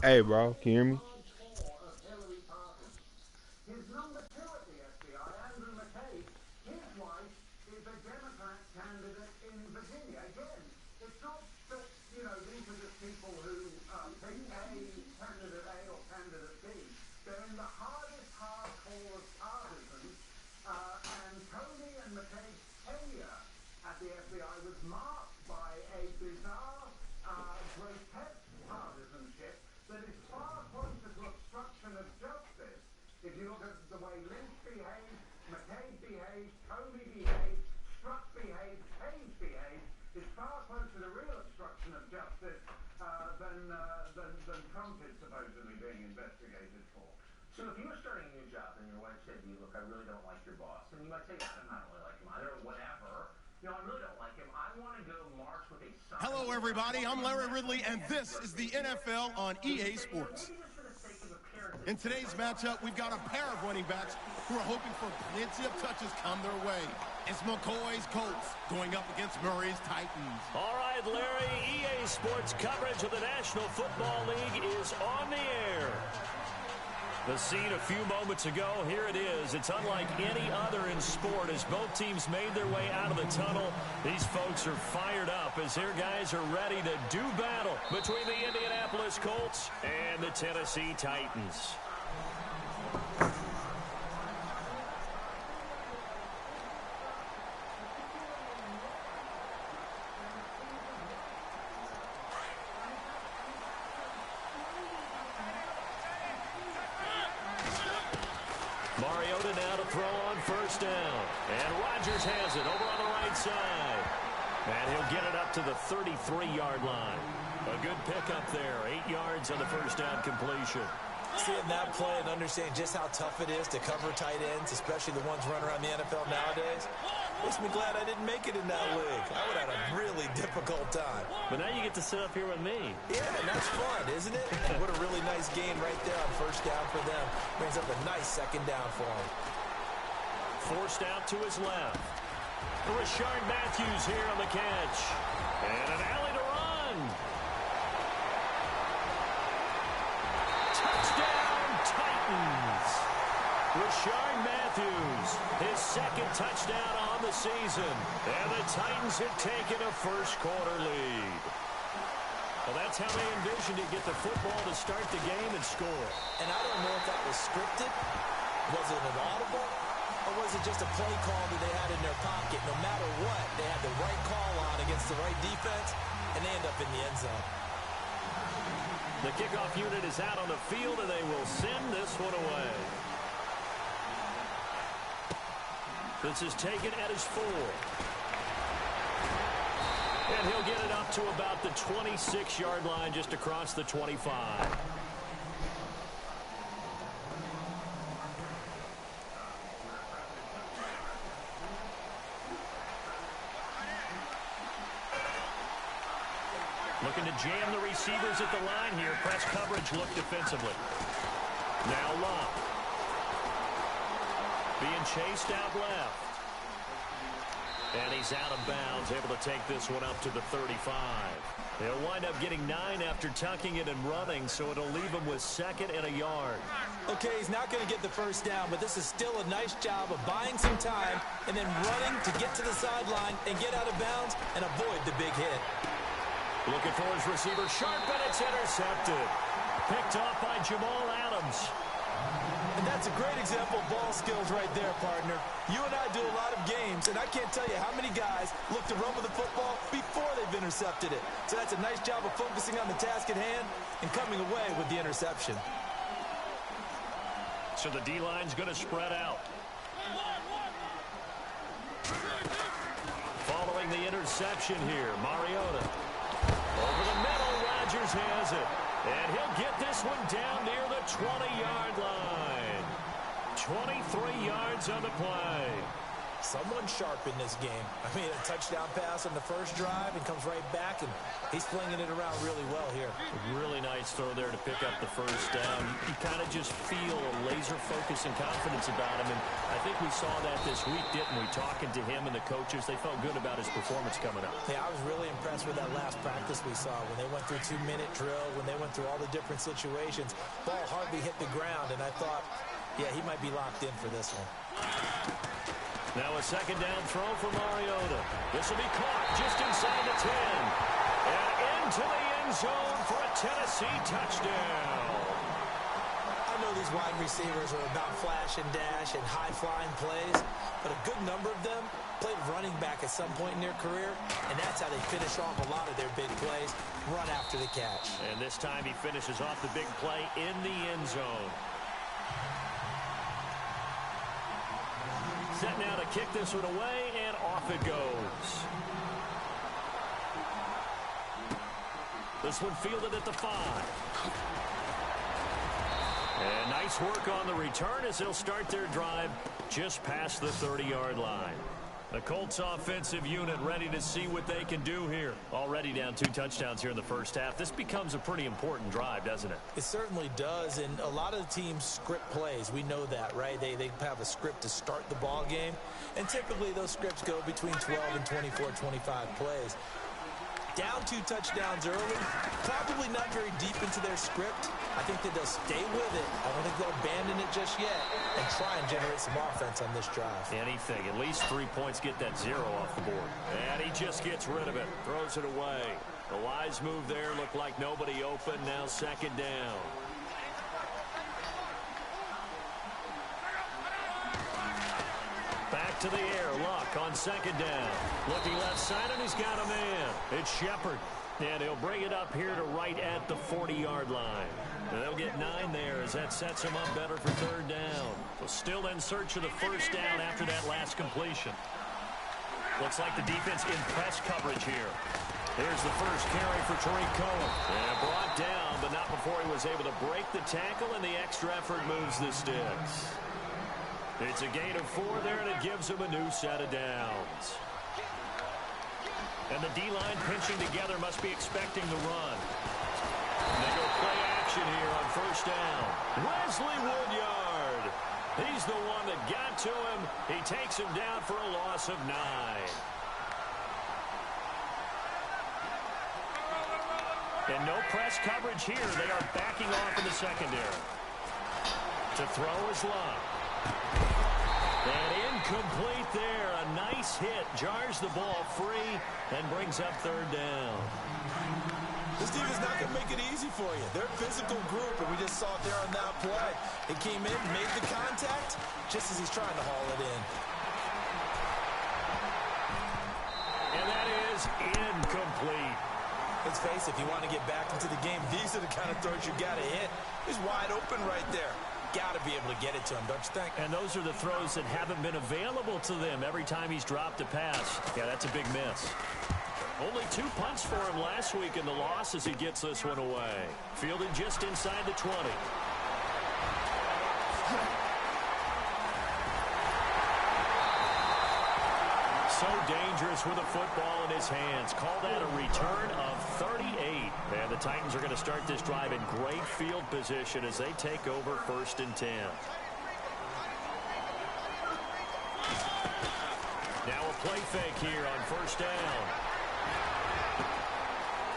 Hey, bro, can you hear me? His number two at the FBI, Andrew McCabe, his wife is a Democrat candidate in Virginia. Again, it's not that, these are just people who pick candidate A or candidate B. They're in the hardest hardcore of partisans, and Comey and McCabe's tenure at the FBI was marked by a bizarre, grotesque partisanship that is far closer to obstruction of justice. If you look at the way Lynch behaved, McCabe behaved, Comey behaved, Strzok behaved, Page behaved, it's far closer to real obstruction of justice than Trump is supposedly being investigated for. So if you were starting a new job and your wife said to you, look, I really don't like your boss, and you might say, I don't really like him either, or whatever. I really don't like him. I want to go march with a sign. Hello, everybody. I'm Larry Ridley, and this is the NFL on EA Sports. In today's matchup, we've got a pair of running backs who are hoping for plenty of touches come their way. It's McCoy's Colts going up against Murray's Titans. All right, Larry, EA Sports coverage of the National Football League is on the air. The scene a few moments ago, here it is. It's unlike any other in sport as both teams made their way out of the tunnel. These folks are fired up as their guys are ready to do battle between the Indianapolis Colts and the Tennessee Titans. Mariota now to throw on first down. And Rodgers has it over on the right side. And he'll get it up to the 33-yard line. A good pickup there. 8 yards on the first down completion. Seeing that play and understanding just how tough it is to cover tight ends, especially the ones running around the NFL nowadays, makes me glad I didn't make it in that league. I would have had a really difficult time. But now you get to sit up here with me. Yeah, and that's fun, isn't it? What a really nice game right there on first down for them. Brings up a nice second down for them. Forced out to his left. Rashard Matthews here on the catch. And an alley to run. Touchdown, Titans. Rashard Matthews, his second touchdown on the season. And the Titans have taken a first-quarter lead. Well, that's how they envisioned it, get the football to start the game and score. And I don't know if that was scripted. Was it an audible? Or was it just a play call that they had in their pocket? No matter what, they had the right call on against the right defense, and they end up in the end zone. The kickoff unit is out on the field, and they will send this one away. This is taken at his 4. And he'll get it up to about the 26-yard line, just across the 25. Looking to jam the receivers at the line here. Press coverage look defensively. Now Love. Being chased out left. And he's out of bounds, able to take this one up to the 35. They'll wind up getting 9 after tucking it and running, so it'll leave him with second and a yard. Okay, he's not going to get the first down, but this is still a nice job of buying some time and then running to get to the sideline and get out of bounds and avoid the big hit. Looking for his receiver, sharp, and it's intercepted. Picked off by Jamal Adams. And that's a great example of ball skills right there, partner. You and I do a lot of games, and I can't tell you how many guys look to run with the football before they've intercepted it. So that's a nice job of focusing on the task at hand and coming away with the interception. So the D-line's going to spread out. Following the interception here, Mariota. Over the middle, Rodgers has it. And he'll get this one down near the 20-yard line. 23 yards on the play. Someone sharp in this game. I mean, a touchdown pass on the first drive and comes right back, and he's flinging it around really well here. A really nice throw there to pick up the first down. You kind of just feel a laser focus and confidence about him, and I think we saw that this week, didn't we? Talking to him and the coaches, they felt good about his performance coming up. Yeah, I was really impressed with that last practice we saw when they went through 2-minute drill, when they went through all the different situations. Ball hardly hit the ground, and I thought, yeah, he might be locked in for this one. Now a second down throw for Mariota. This will be caught just inside the 10. And into the end zone for a Tennessee touchdown. I know these wide receivers are about flash and dash and high-flying plays, but a good number of them played running back at some point in their career, and that's how they finish off a lot of their big plays, run after the catch. And this time he finishes off the big play in the end zone. Set now to kick this one away, and off it goes. This one fielded at the 5. And nice work on the return as they'll start their drive just past the 30-yard line. The Colts offensive unit ready to see what they can do here. Already down 2 touchdowns here in the first half. This becomes a pretty important drive, doesn't it? It certainly does, and a lot of the teams script plays. We know that, right? They have a script to start the ball game, and typically those scripts go between 12 and 24, 25 plays. Down 2 touchdowns early, probably not very deep into their script. I think that they'll stay with it. I don't think they'll abandon it just yet and try and generate some offense on this drive. Anything. At least 3 points, get that 0 off the board. And he just gets rid of it. Throws it away. The wise move there. Looked like nobody open. Now second down. Back to the air. Luck on second down. Looking left side, and he's got a man. It's Shepard. And he'll bring it up here to right at the 40-yard line. And they'll get 9 there as that sets him up better for third down. So still in search of the first down after that last completion. Looks like the defense in press coverage here. Here's the first carry for Tariq Cohen. And brought down, but not before he was able to break the tackle, and the extra effort moves the sticks. It's a gain of 4 there, and it gives him a new set of downs. And the D-line pinching together must be expecting the run. And they go play action here on first down. Wesley Woodyard. He's the one that got to him. He takes him down for a loss of 9. And no press coverage here. They are backing off in the secondary. To throw is Love. And incomplete there. A nice hit. Jars the ball free and brings up third down. This team is not going to make it easy for you. They're a physical group, and we just saw it there on that play. It came in, made the contact, just as he's trying to haul it in. And that is incomplete. Let's face it, if you want to get back into the game, these are the kind of throws you got to hit. He's wide open right there. Got to be able to get it to him, don't you think? And those are the throws that haven't been available to them every time he's dropped a pass. Yeah, that's a big miss. Only 2 punts for him last week in the loss as he gets this one away. Fielded just inside the 20. So dangerous with a football in his hands. Call that a return of 38. And the Titans are going to start this drive in great field position as they take over 1st and 10. Now a play fake here on first down.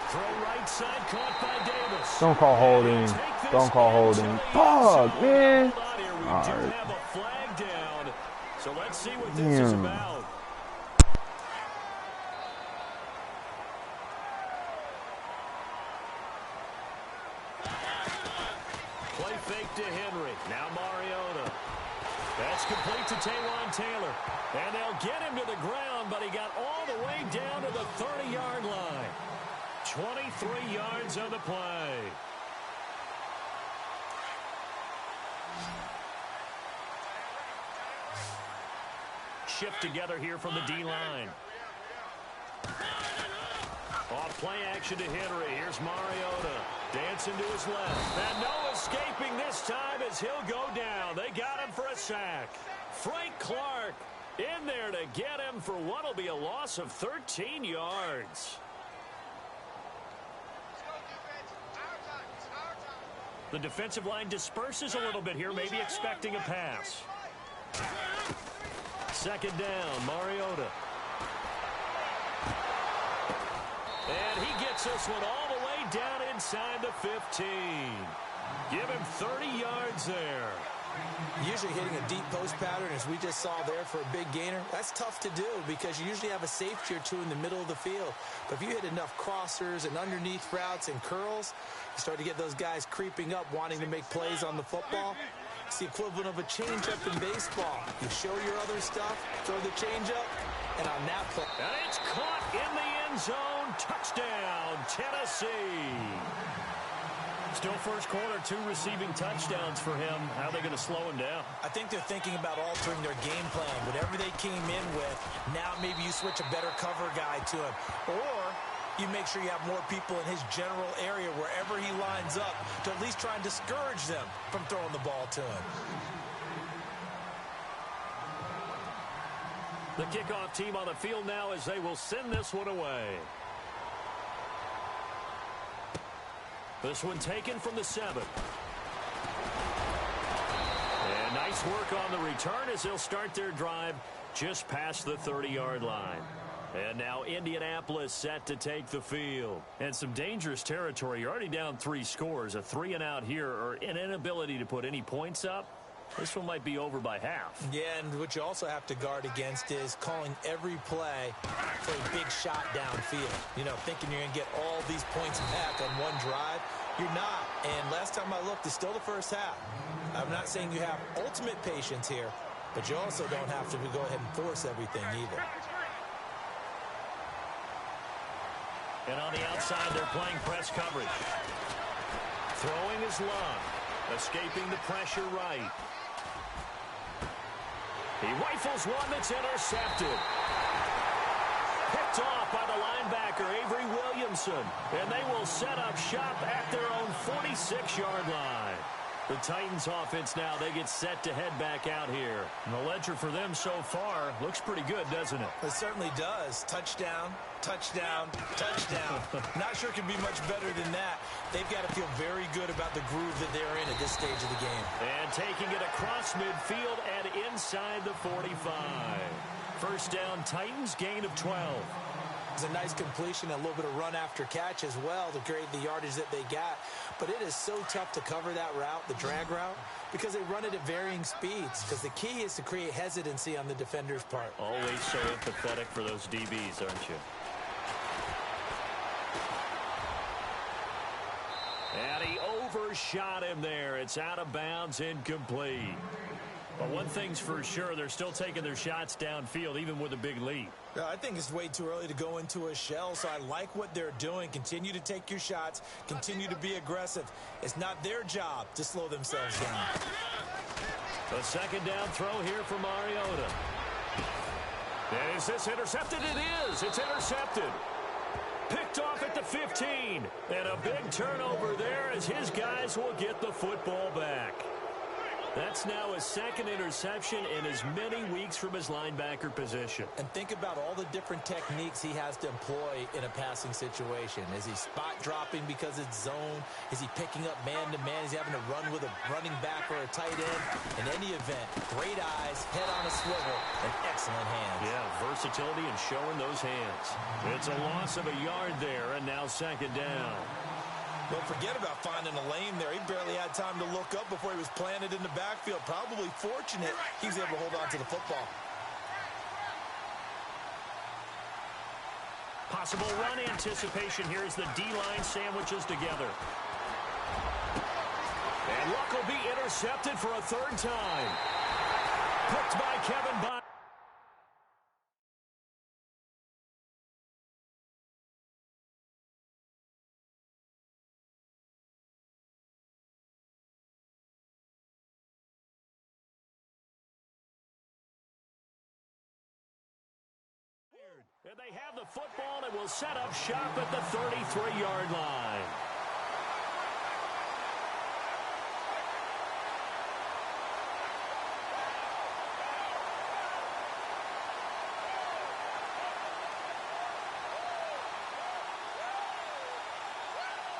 Throw right side, caught by Davis. Don't call holding. Don't call holding. Fuck, man. We do have a flag down. So let's see what this is about. Play fake to Henry. Now Mariota. That's complete to Taywan Taylor. And they'll get him to the ground, but he got all the way down to the 30-yard line. 23 yards on the play. Shift together here from the D-line. Off play action to Henry. Here's Mariota. Dancing to his left. And no escaping this time as he'll go down. They got him for a sack. Frank Clark In there to get him for what will be a loss of 13 yards. The defensive line disperses a little bit here, maybe expecting a pass. Second down, Mariota. And he gets this one all the way down inside the 15. Give him 30 yards there. Usually hitting a deep post pattern, as we just saw there for a big gainer, that's tough to do because you usually have a safety or two in the middle of the field. But if you hit enough crossers and underneath routes and curls, you start to get those guys creeping up, wanting to make plays on the football. It's the equivalent of a changeup in baseball. You show your other stuff, throw the changeup, and on that play. And it's caught in the end zone. Touchdown, Tennessee. Still first quarter, 2 receiving touchdowns for him. How are they going to slow him down? I think they're thinking about altering their game plan. Whatever they came in with, now maybe you switch a better cover guy to him. Or you make sure you have more people in his general area wherever he lines up to at least try and discourage them from throwing the ball to him. The kickoff team on the field now as they will send this one away. This one taken from the 7. And nice work on the return as they'll start their drive just past the 30-yard line. And now Indianapolis set to take the field. And some dangerous territory. You're already down 3 scores. A 3-and-out here, or an inability to put any points up. This one might be over by half. Yeah, and what you also have to guard against is calling every play for a big shot downfield. You know, thinking you're going to get all these points back on one drive. You're not. And last time I looked, it's still the first half. I'm not saying you have ultimate patience here, but you also don't have to go ahead and force everything either. And on the outside, they're playing press coverage. Throwing is Love. Escaping the pressure right. He rifles one that's intercepted. Picked off by the linebacker, Avery Williamson. And they will set up shop at their own 46-yard line. The Titans offense now, they get set to head back out here. And the ledger for them so far looks pretty good, doesn't it? It certainly does. Touchdown, touchdown, touchdown. Not sure it can be much better than that. They've got to feel very good about the groove that they're in at this stage of the game. And taking it across midfield and inside the 45. First down, Titans, gain of 12. It's a nice completion, a little bit of run after catch as well to create the yardage that they got. But it is so tough to cover that route, the drag route, because they run it at varying speeds. Because the key is to create hesitancy on the defender's part. Always so empathetic for those DBs, aren't you? And he overshot him there. It's out of bounds, incomplete. But one thing's for sure, they're still taking their shots downfield, even with a big lead. I think it's way too early to go into a shell, so I like what they're doing. Continue to take your shots. Continue to be aggressive. It's not their job to slow themselves down. A second down throw here for Mariota. And is this intercepted? It is. It's intercepted. Picked off at the 15. And a big turnover there as his guys will get the football back. That's now his second interception in as many weeks from his linebacker position. And think about all the different techniques he has to employ in a passing situation. Is he spot dropping because it's zone? Is he picking up man-to-man? Is he having to run with a running back or a tight end? In any event, great eyes, head on a swivel, and excellent hands. Yeah, versatility and showing those hands. It's a loss of a yard there, and now second down. Don't forget about finding a lane there. He barely had time to look up before he was planted in the backfield. Probably fortunate he was able to hold on to the football. Possible run anticipation here as the D-line sandwiches together. And Luck will be intercepted for a third time. Picked by Kevin Bond. And they have the football and will set up shop at the 33-yard line.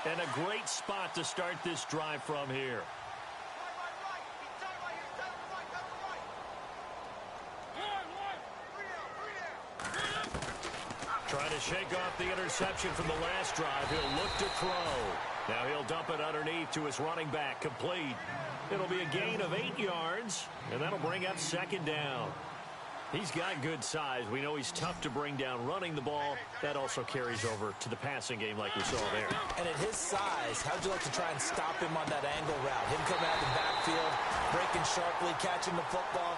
And a great spot to start this drive from here. Trying to shake off the interception from the last drive. He'll look to throw. Now he'll dump it underneath to his running back. Complete. It'll be a gain of 8 yards, and that'll bring up second down. He's got good size. We know he's tough to bring down running the ball. That also carries over to the passing game like we saw there. And at his size, how'd you like to try and stop him on that angle route? Him coming out of the backfield, breaking sharply, catching the football.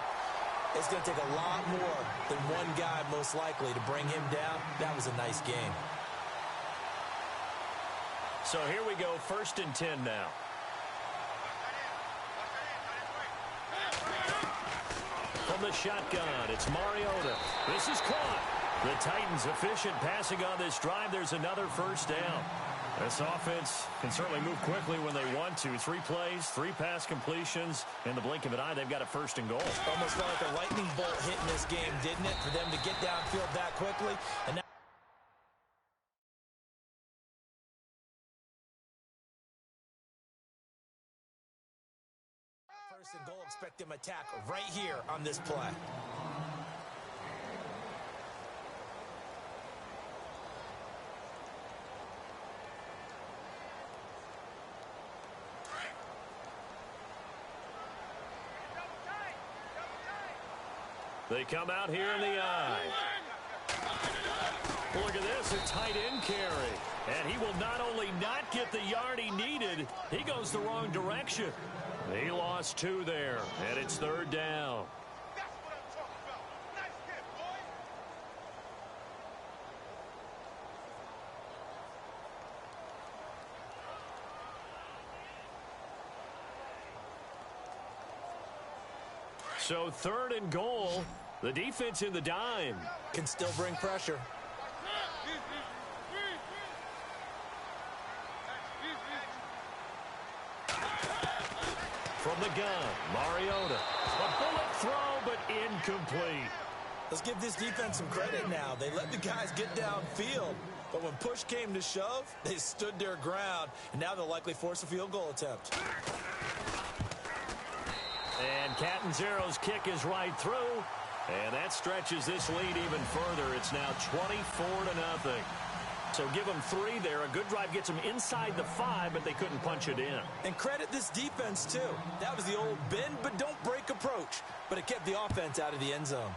It's going to take a lot more than one guy, most likely, to bring him down. That was a nice game. So here we go, 1st and 10 now. From the shotgun, it's Mariota. This is caught. The Titans efficient passing on this drive. There's another first down. This offense can certainly move quickly when they want to. 3 plays, 3 pass completions. In the blink of an eye, they've got a 1st and goal. Almost felt like a lightning bolt hit in this game, didn't it? For them to get downfield that quickly. And now 1st and goal, expect them attack right here on this play. They come out here in the eye. Look at this, a tight end carry. And he will not only not get the yard he needed, he goes the wrong direction. He lost 2 there, and it's 3rd down. That's what I'm talking about. Nice hit, boys. So 3rd and goal, the defense in the dime. Can still bring pressure. From the gun, Mariota. A bullet throw, but incomplete. Let's give this defense some credit now. They let the guys get downfield, but when push came to shove, they stood their ground, and now they'll likely force a field goal attempt. And Catanzero's kick is right through, and that stretches this lead even further. It's now 24-0. So give them 3 there. A good drive gets them inside the 5, but they couldn't punch it in. And credit this defense, too. That was the old bend but don't break approach, but it kept the offense out of the end zone.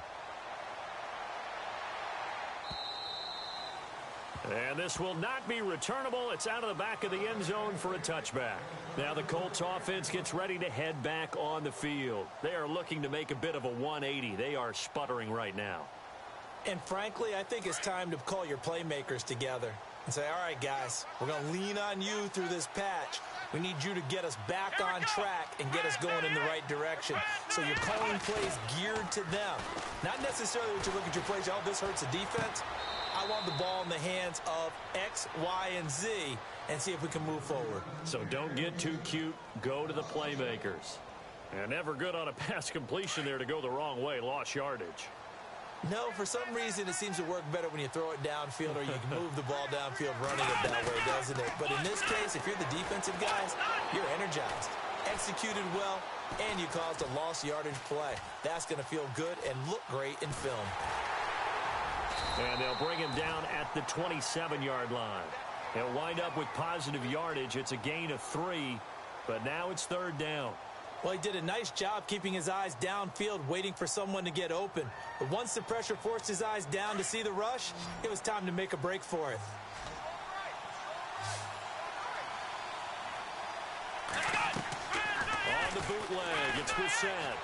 And this will not be returnable. It's out of the back of the end zone for a touchback. Now the Colts offense gets ready to head back on the field. They are looking to make a bit of a 180. They are sputtering right now. And frankly, I think it's time to call your playmakers together and say, all right, guys, we're going to lean on you through this patch. We need you to get us back on track and get us going in the right direction. So you're calling plays geared to them. Not necessarily what you look at your plays, oh, this hurts the defense. I want the ball in the hands of X, Y, and Z and see if we can move forward. So don't get too cute. Go to the playmakers. And never good on a pass completion there to go the wrong way. Lost yardage. No, for some reason it seems to work better when you throw it downfield or you can move the ball downfield running it that way, doesn't it? But in this case, if you're the defensive guys, you're energized, executed well, and you caused a lost yardage play. That's going to feel good and look great in film. And they'll bring him down at the 27-yard line. He'll wind up with positive yardage. It's a gain of 3, but now it's 3rd down. Well, he did a nice job keeping his eyes downfield, waiting for someone to get open. But once the pressure forced his eyes down to see the rush, it was time to make a break for it. On the bootleg, it's Brissett.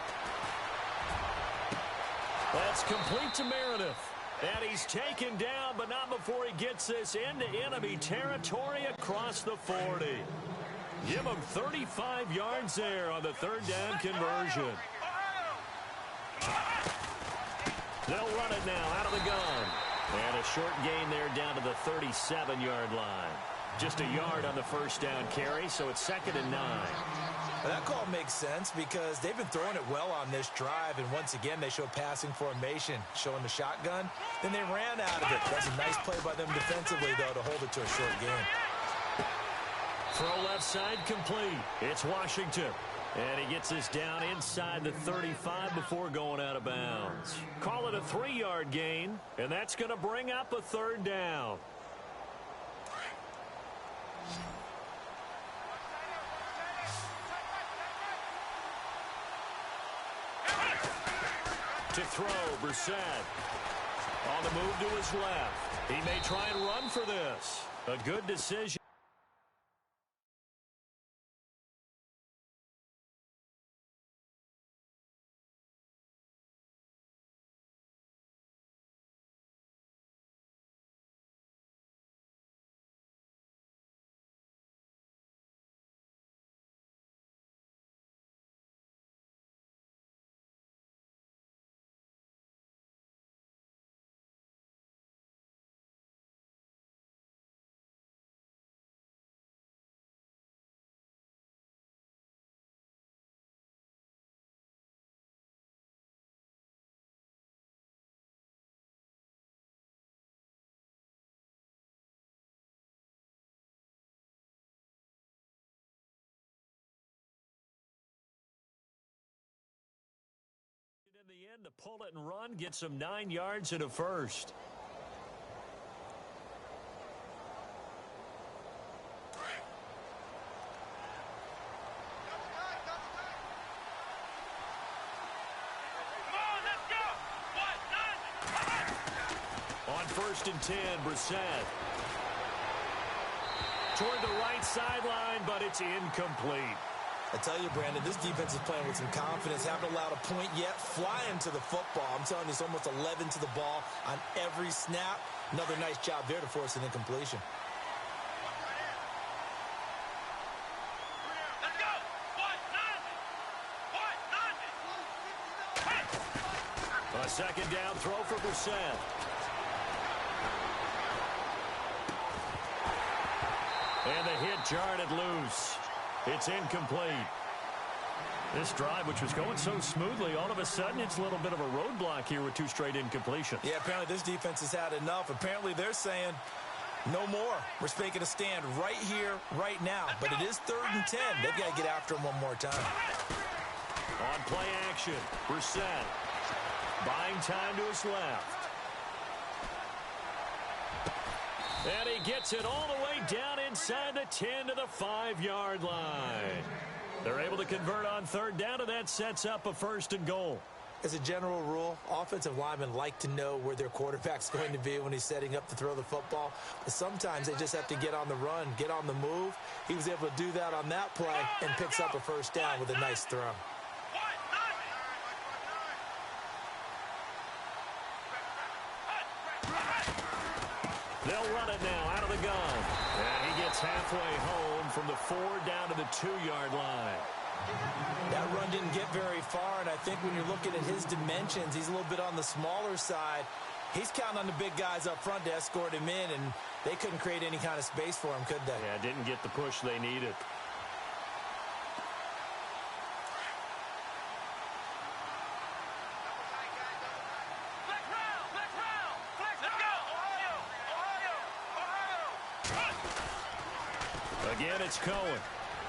That's complete to Meredith. And he's taken down, but not before he gets this into enemy territory across the 40. Give him 35 yards there on the 3rd down conversion. They'll run it now out of the gun. And a short gain there down to the 37-yard line. Just a yard on the 1st down carry, so it's 2nd and 9. Well, that call makes sense because they've been throwing it well on this drive, and once again they show passing formation, showing the shotgun. Then they ran out of it. That's a nice play by them defensively, though, to hold it to a short game. Throw left side complete. It's Washington. And he gets this down inside the 35 before going out of bounds. Call it a 3-yard gain, and that's going to bring up a third down. To throw, Brissett. On the move to his left. He may try and run for this. A good decision. In the end, to pull it and run, get some 9 yards and a first. On 1st and 10, Brissett. Toward the right sideline, but it's incomplete. I tell you, Brandon, this defense is playing with some confidence. Haven't allowed a point yet. Flying to the football. I'm telling you, it's almost 11 to the ball on every snap. Another nice job there to force an incompletion. Let's go! A second down throw for Brissett. And the hit jarred it loose. It's incomplete. This drive, which was going so smoothly, all of a sudden it's a little bit of a roadblock here with 2 straight incompletions. Yeah, apparently this defense has had enough. Apparently they're saying no more. We're making a stand right here, right now. But it is 3rd and 10. They've got to get after him one more time. On play action, Brissett buying time to his left. And he gets it all the way down inside the 10 to the 5-yard line. They're able to convert on 3rd down, and that sets up a 1st and goal. As a general rule, offensive linemen like to know where their quarterback's going to be when he's setting up to throw the football. But sometimes they just have to get on the run, get on the move. He was able to do that on that play and picks up a 1st down with a nice throw. They'll run it now out of the gun. And he gets halfway home from the 4 down to the 2-yard line. That run didn't get very far, and I think when you're looking at his dimensions, he's a little bit on the smaller side. He's counting on the big guys up front to escort him in, and they couldn't create any kind of space for him, could they? Yeah, didn't get the push they needed. Again, it's Cohen.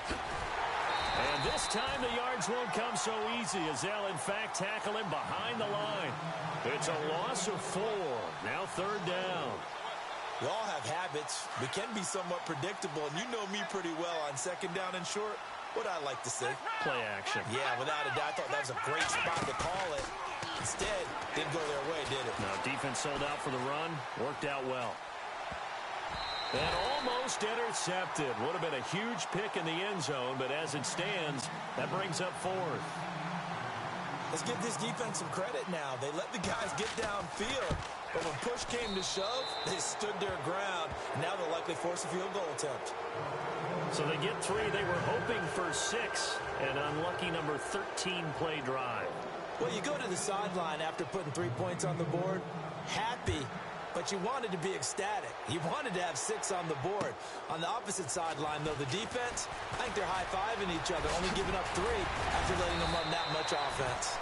And this time the yards won't come so easy as they'll, in fact, tackle him behind the line. It's a loss of 4. Now 3rd down. We all have habits. We can be somewhat predictable, and you know me pretty well on 2nd down and short. What I like to say. Play action. Yeah, without a doubt. I thought that was a great spot to call it. Instead, didn't go their way, did it? No, defense sold out for the run. Worked out well. And almost intercepted. Would have been a huge pick in the end zone, but as it stands, that brings up 4th. Let's give this defense some credit now. They let the guys get downfield, but when push came to shove, they stood their ground. Now they'll likely force a field goal attempt. So they get 3. They were hoping for 6. An unlucky number 13 play drive. Well, you go to the sideline after putting 3 points on the board, happy, but you wanted to be ecstatic. You wanted to have 6 on the board. On the opposite sideline, though, the defense, I think they're high-fiving each other, only giving up 3 after letting them run that much offense.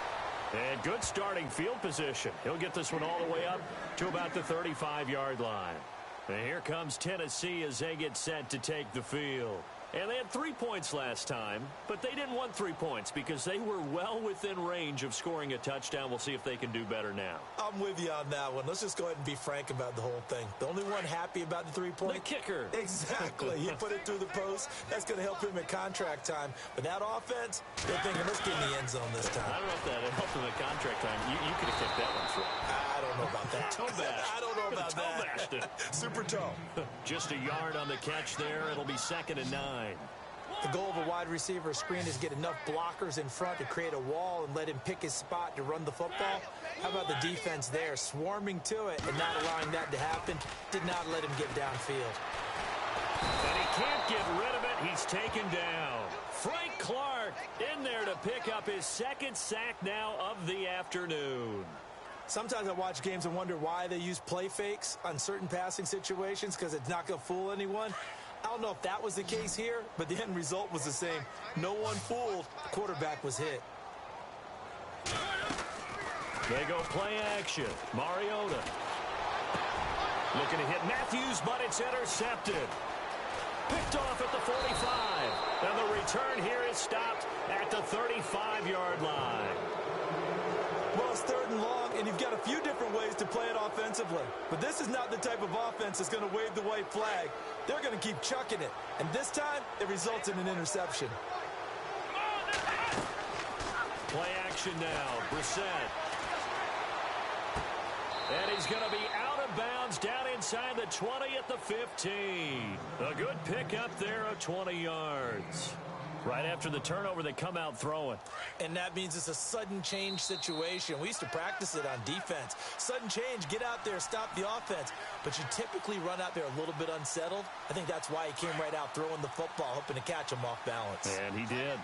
And good starting field position. He'll get this one all the way up to about the 35-yard line. And here comes Tennessee as they get set to take the field. And they had 3 points last time, but they didn't want 3 points because they were well within range of scoring a touchdown. We'll see if they can do better now. I'm with you on that one. Let's just go ahead and be frank about the whole thing. The only one happy about the 3-point? The kicker. Exactly. He put it through the post. That's going to help him at contract time. But that offense, they're thinking, let's get in the end zone this time. I don't know if that helped him at contract time. You could have kicked that one through. I don't know about that. Toe bash. I don't know about Toe bashed it. Super toe. Just a yard on the catch there. It'll be 2nd and 9. The goal of a wide receiver screen is get enough blockers in front to create a wall and let him pick his spot to run the football. How about the defense there, swarming to it and not allowing that to happen? Did not let him get downfield. And he can't get rid of it. He's taken down. Frank Clark in there to pick up his 2nd sack now of the afternoon. Sometimes I watch games and wonder why they use play fakes on certain passing situations because it's not going to fool anyone. I don't know if that was the case here, but the end result was the same. No one fooled. The quarterback was hit. They go play action. Mariota looking to hit Matthews, but it's intercepted. Picked off at the 45. And the return here is stopped at the 35-yard line. Well, it's 3rd and long, and you've got a few different ways to play it offensively. But this is not the type of offense that's going to wave the white flag. They're going to keep chucking it. And this time, it results in an interception. Play action now. Brissett. And he's going to be out of bounds down inside the 20 at the 15. A good pickup there of 20 yards. Right after the turnover, they come out throwing. And that means it's a sudden change situation. We used to practice it on defense. Sudden change, get out there, stop the offense. But you typically run out there a little bit unsettled. I think that's why he came right out throwing the football, hoping to catch him off balance. And he did.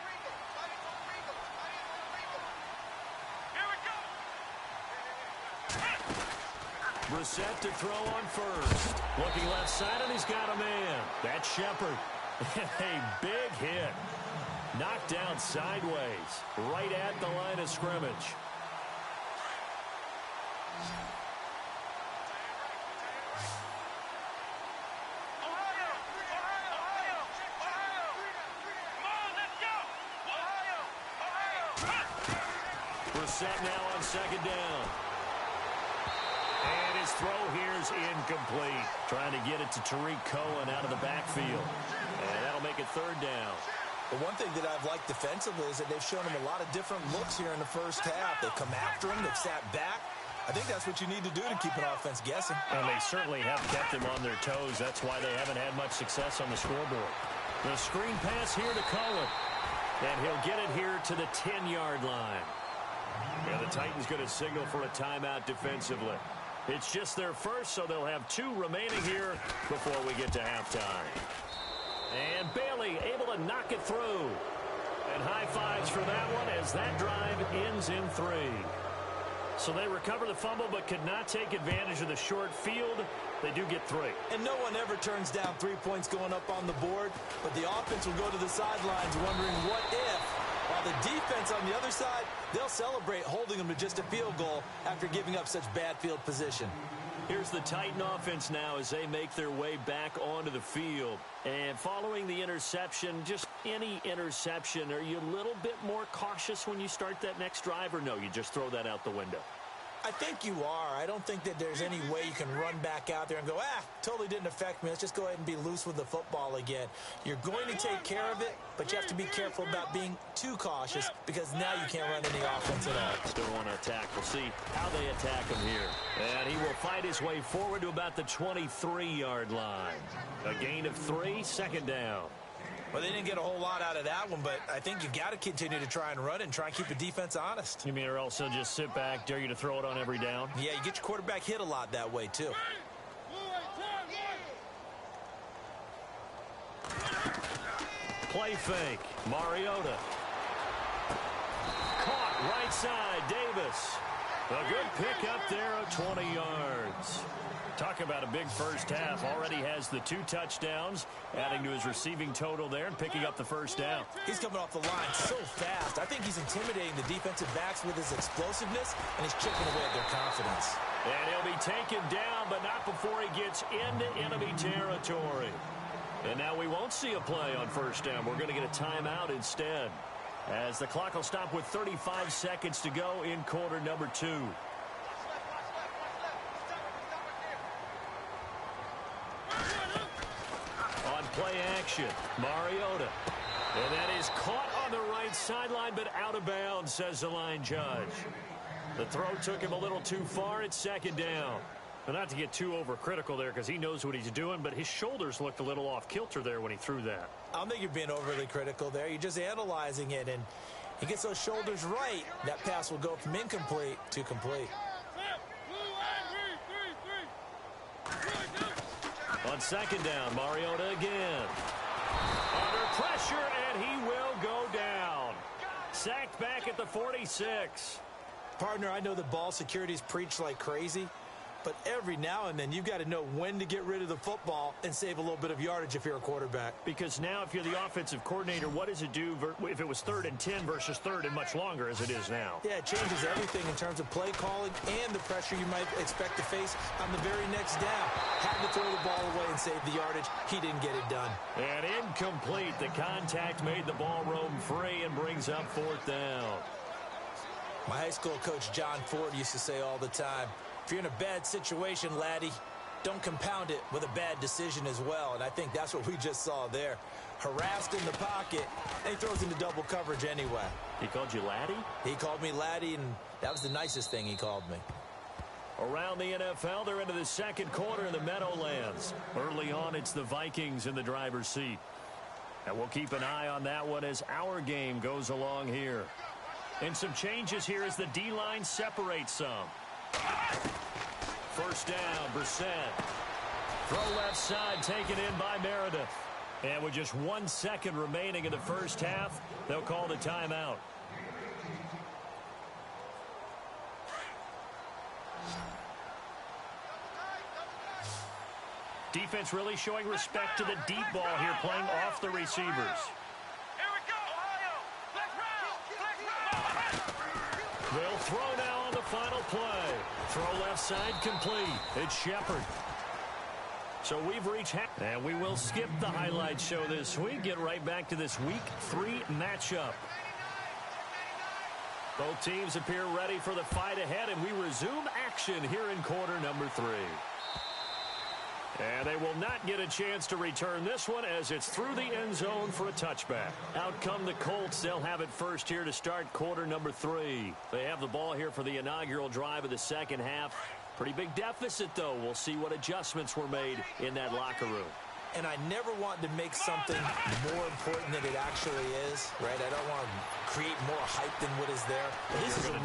Brissett to throw on first. Looking left side, and he's got a man. That's Shepard. A big hit. Knocked down sideways, right at the line of scrimmage. Brissett now on 2nd down. And his throw here's incomplete. Trying to get it to Tariq Cohen out of the backfield. And that'll make it 3rd down. But one thing that I've liked defensively is that they've shown him a lot of different looks here in the first half. They've come after him. They've sat back. I think that's what you need to do to keep an offense guessing. And they certainly have kept him on their toes. That's why they haven't had much success on the scoreboard. The screen pass here to Cohen. And he'll get it here to the 10-yard line. And the Titans going to signal for a timeout defensively. It's just their first, so they'll have 2 remaining here before we get to halftime. And Bailey able to knock it through. And high fives for that one as that drive ends in 3. So they recover the fumble but could not take advantage of the short field. They do get 3. And no one ever turns down 3 points going up on the board. But the offense will go to the sidelines wondering what if. While the defense on the other side, they'll celebrate holding them to just a field goal after giving up such bad field position. Here's the Titan offense now as they make their way back onto the field. And following the interception, just any interception, are you a little bit more cautious when you start that next drive, or no, you just throw that out the window? I think you are. I don't think that there's any way you can run back out there and go, totally didn't affect me. Let's just go ahead and be loose with the football again. You're going to take care of it, but you have to be careful about being too cautious because now you can't run any offense at all. Still want to attack. We'll see how they attack him here. And he will fight his way forward to about the 23-yard line. A gain of 3, 2nd down. Well, they didn't get a whole lot out of that one, but I think you got to continue to try and run and try and keep the defense honest. You mean or else they'll just sit back, dare you to throw it on every down? Yeah, you get your quarterback hit a lot that way, too. Play fake. Mariota. Caught right side. Davis. A good pick up there of 20 yards. Talk about a big first half. Already has the 2 touchdowns, adding to his receiving total there and picking up the first down. He's coming off the line so fast. I think he's intimidating the defensive backs with his explosiveness, and he's chipping away at their confidence. And he'll be taken down, but not before he gets into enemy territory. And now we won't see a play on first down. We're going to get a timeout instead, as the clock will stop with 35 seconds to go in quarter number 2. On play action, Mariota. And that is caught on the right sideline, but out of bounds, says the line judge. The throw took him a little too far. It's second down. But not to get too overcritical there, because he knows what he's doing, but his shoulders looked a little off kilter there when he threw that. I don't think you're being overly critical there. You're just analyzing it, and he gets those shoulders right. That pass will go from incomplete to complete. On second down, Mariota again. Under pressure, and he will go down. Sacked back at the 46. Partner, I know the ball security's preached like crazy, but every now and then you've got to know when to get rid of the football and save a little bit of yardage if you're a quarterback. Because now if you're the offensive coordinator, what does it do if it was 3rd and 10 versus 3rd and much longer as it is now? Yeah, it changes everything in terms of play calling and the pressure you might expect to face on the very next down. Had to throw the ball away and save the yardage. He didn't get it done. And incomplete. The contact made the ball roam free and brings up 4th down. My high school coach John Ford used to say all the time, if you're in a bad situation, laddie, don't compound it with a bad decision as well. And I think that's what we just saw there. Harassed in the pocket, and he throws into double coverage anyway. He called you laddie? He called me laddie, and that was the nicest thing he called me. Around the NFL, they're into the second quarter in the Meadowlands. Early on, it's the Vikings in the driver's seat. And we'll keep an eye on that one as our game goes along here. And some changes here as the D-line separates some. First down, Brissett. Throw left side, taken in by Meredith. And with just 1 second remaining in the first half, they'll call the timeout. Defense really showing respect to the deep ball here, playing off the receivers. Here we go, Ohio. Let's round. They'll throw now on the final play. Throw left side complete. It's Shepard. So we've reached half, and we will skip the highlight show this week. Get right back to this Week 3 matchup. Both teams appear ready for the fight ahead, and we resume action here in quarter number 3. And they will not get a chance to return this one as it's through the end zone for a touchback. Out come the Colts. They'll have it first here to start quarter number 3. They have the ball here for the inaugural drive of the second half. Pretty big deficit, though. We'll see what adjustments were made in that locker room. And I never want to make something more important than it actually is, right? I don't want to create more hype than what is there. But this is I'm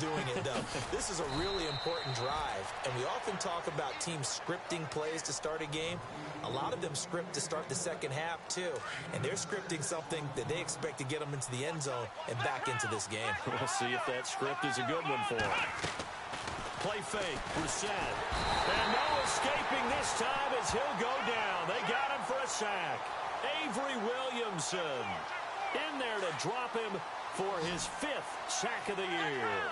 doing it, though. This is a really important drive. And we often talk about teams scripting plays to start a game. A lot of them script to start the second half, too. And they're scripting something that they expect to get them into the end zone and back into this game. We'll see if that script is a good one for them. Play fake, Brissett. And no escaping this time as he'll go down. They got him for a sack. Avery Williamson in there to drop him for his 5th sack of the year.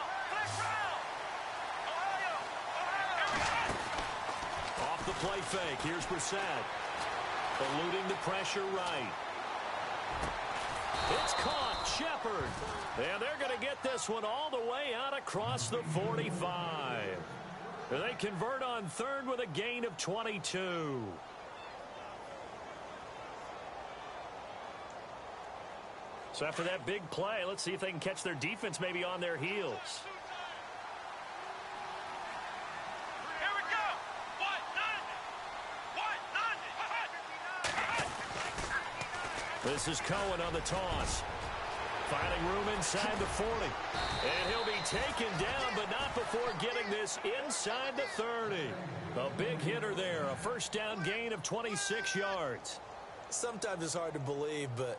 Off the play fake, here's Brissett. Eluding the pressure right. It's caught, Shepard. And they're going to get this one all the way out across the 45. They convert on 3rd with a gain of 22. So after that big play, let's see if they can catch their defense maybe on their heels. Here we go. This is Cohen on the toss. Finding room inside the 40. And he'll be taken down, but not before getting this inside the 30. A big hitter there. A first down gain of 26 yards. Sometimes it's hard to believe, but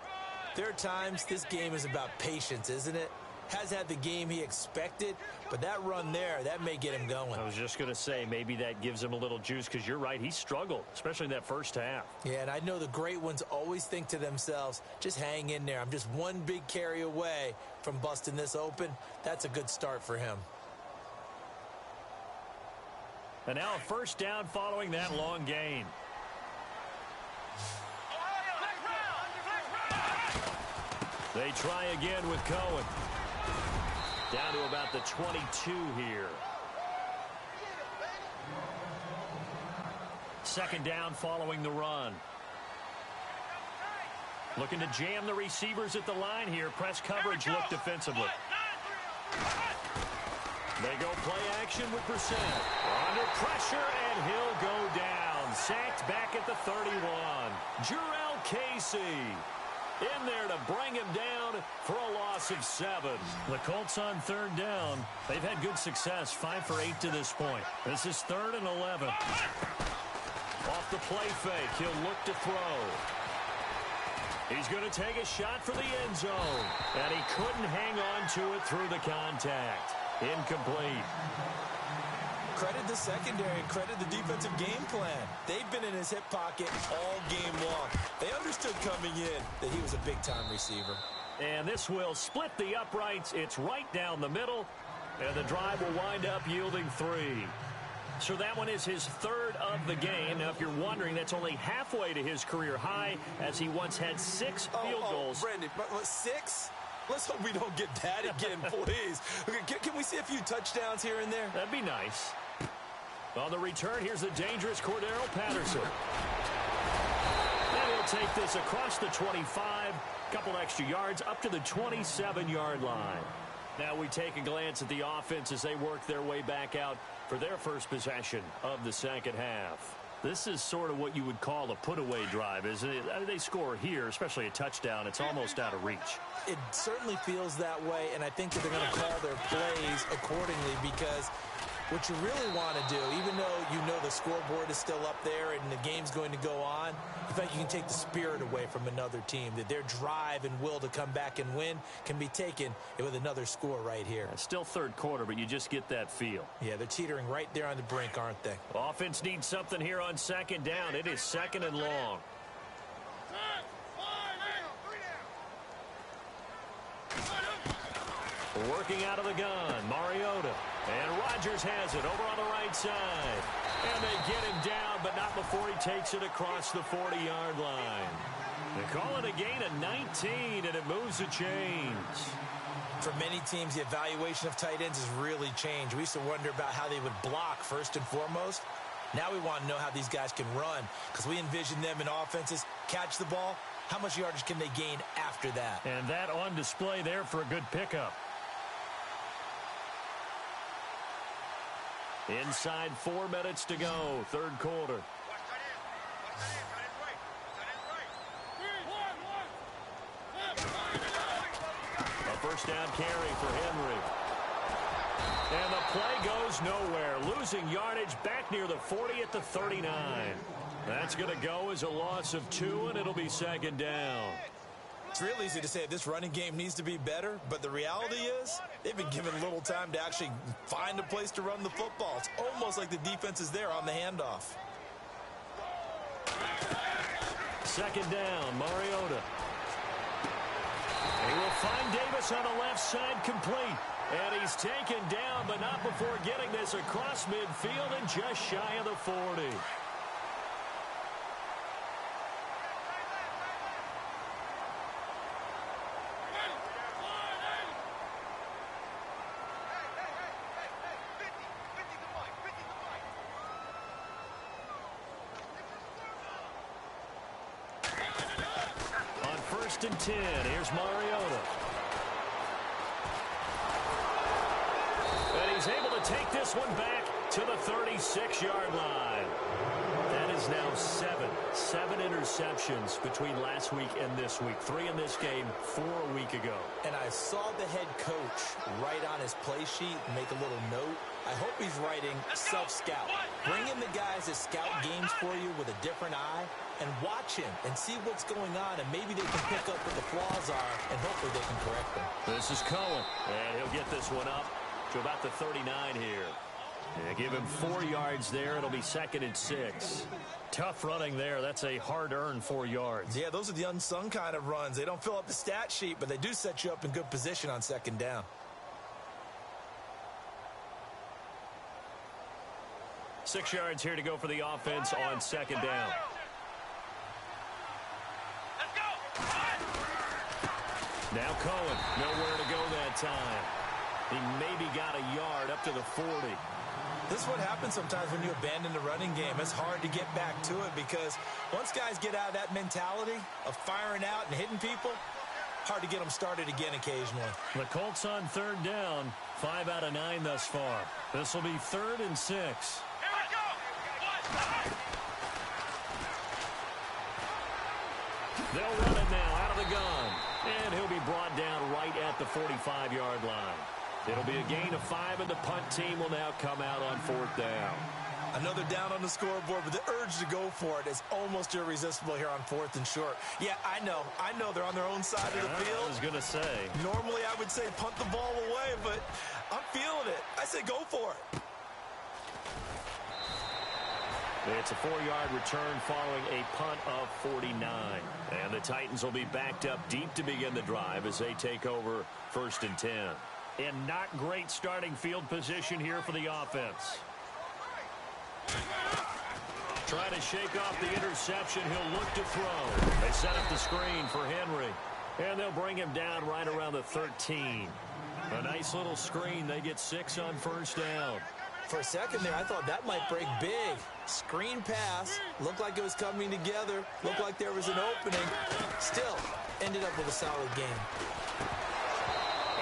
there are times this game is about patience, isn't it? Has had the game he expected, but that run there, that may get him going. I was just going to say, maybe that gives him a little juice, because you're right, he struggled, especially in that first half. Yeah, and I know the great ones always think to themselves, just hang in there. I'm just one big carry away from busting this open. That's a good start for him. And now a first down following that long gain. They try again with Cohen. Down to about the 22 here. Second down following the run. Looking to jam the receivers at the line here. Press coverage look defensively. They go play action with Brissett. Under pressure, and he'll go down. Sacked back at the 31. Jurrell Casey in there to bring him down for a loss of 7. The Colts on third down. They've had good success, 5 for 8 to this point. This is 3rd and 11. Off the play fake, he'll look to throw. He's going to take a shot for the end zone. And he couldn't hang on to it through the contact. Incomplete. Credit the secondary, credit the defensive game plan. They've been in his hip pocket all game long. They understood coming in that he was a big-time receiver. And this will split the uprights. It's right down the middle. And the drive will wind up yielding 3. So that one is his 3rd of the game. Now, if you're wondering, that's only halfway to his career high, as he once had 6 field goals. Brandon, 6? Let's hope we don't get that again, please. Can we see a few touchdowns here and there? That'd be nice. On the return, here's the dangerous Cordero Patterson. And he'll take this across the 25, couple extra yards, up to the 27-yard line. Now we take a glance at the offense as they work their way back out for their first possession of the second half. This is sort of what you would call a put-away drive, isn't it? They score here, especially a touchdown. It's almost out of reach. It certainly feels that way, and I think that they're going to call their plays accordingly, because what you really want to do, even though you know the scoreboard is still up there and the game's going to go on, in fact, you can take the spirit away from another team, that their drive and will to come back and win can be taken with another score right here. It's still third quarter, but you just get that feel. Yeah, they're teetering right there on the brink, aren't they? Offense needs something here on second down. It is 2nd and long. Working out of the gun, Mariota. And Rodgers has it over on the right side. And they get him down, but not before he takes it across the 40-yard line. They call it a gain of 19, and it moves the chains. For many teams, the evaluation of tight ends has really changed. We used to wonder about how they would block first and foremost. Now we want to know how these guys can run, because we envision them in offenses catch the ball. How much yardage can they gain after that? And that on display there for a good pickup. Inside 4 minutes to go, third quarter. A first down carry for Henry. And the play goes nowhere. Losing yardage back near the 40 at the 39. That's going to go as a loss of 2, and it'll be 2nd down. It's real easy to say this running game needs to be better, but the reality is they've been given little time to actually find a place to run the football. It's almost like the defense is there on the handoff. 2nd down, Mariota. He will find Davis on the left side, complete. And he's taken down, but not before getting this across midfield and just shy of the 40. On 1st and 10, here's Mariota. And he's able to take this one back to the 36-yard line. That is now 7 interceptions between last week and this week. 3 in this game, 4 a week ago. And I saw the head coach write on his play sheet and make a little note. I hope he's writing self-scout. Bring in the guys that scout games for you with a different eye and watch him and see what's going on, and maybe they can pick up what the flaws are, and hopefully they can correct them. This is Cohen, and he'll get this one up to about the 39 here. Yeah, give him 4 yards there. It'll be 2nd and 6. Tough running there. That's a hard-earned 4 yards. Yeah, those are the unsung kind of runs. They don't fill up the stat sheet, but they do set you up in good position on 2nd down. Six yards here to go for the offense on 2nd down. Now Cohen, nowhere to go that time. He maybe got a yard up to the 40. This is what happens sometimes when you abandon the running game. It's hard to get back to it because once guys get out of that mentality of firing out and hitting people, hard to get them started again occasionally. The Colts on third down, 5 out of 9 thus far. This will be 3rd and 6. Here we go. They'll run it now out of the gun. And he'll be brought down right at the 45-yard line. It'll be a gain of 5, and the punt team will now come out on 4th down. Another down on the scoreboard, but the urge to go for it is almost irresistible here on 4th and short. Yeah, I know they're on their own side of the field. I was going to say. Normally I would say punt the ball away, but I'm feeling it. I say go for it. It's a 4-yard return following a punt of 49. And the Titans will be backed up deep to begin the drive as they take over 1st and 10. And not great starting field position here for the offense. Trying to shake off the interception. He'll look to throw. They set up the screen for Henry. And they'll bring him down right around the 13. A nice little screen. They get 6 on 1st down. For a second there, I thought that might break big. Screen pass. Looked like it was coming together. Looked like there was an opening. Still, ended up with a solid game.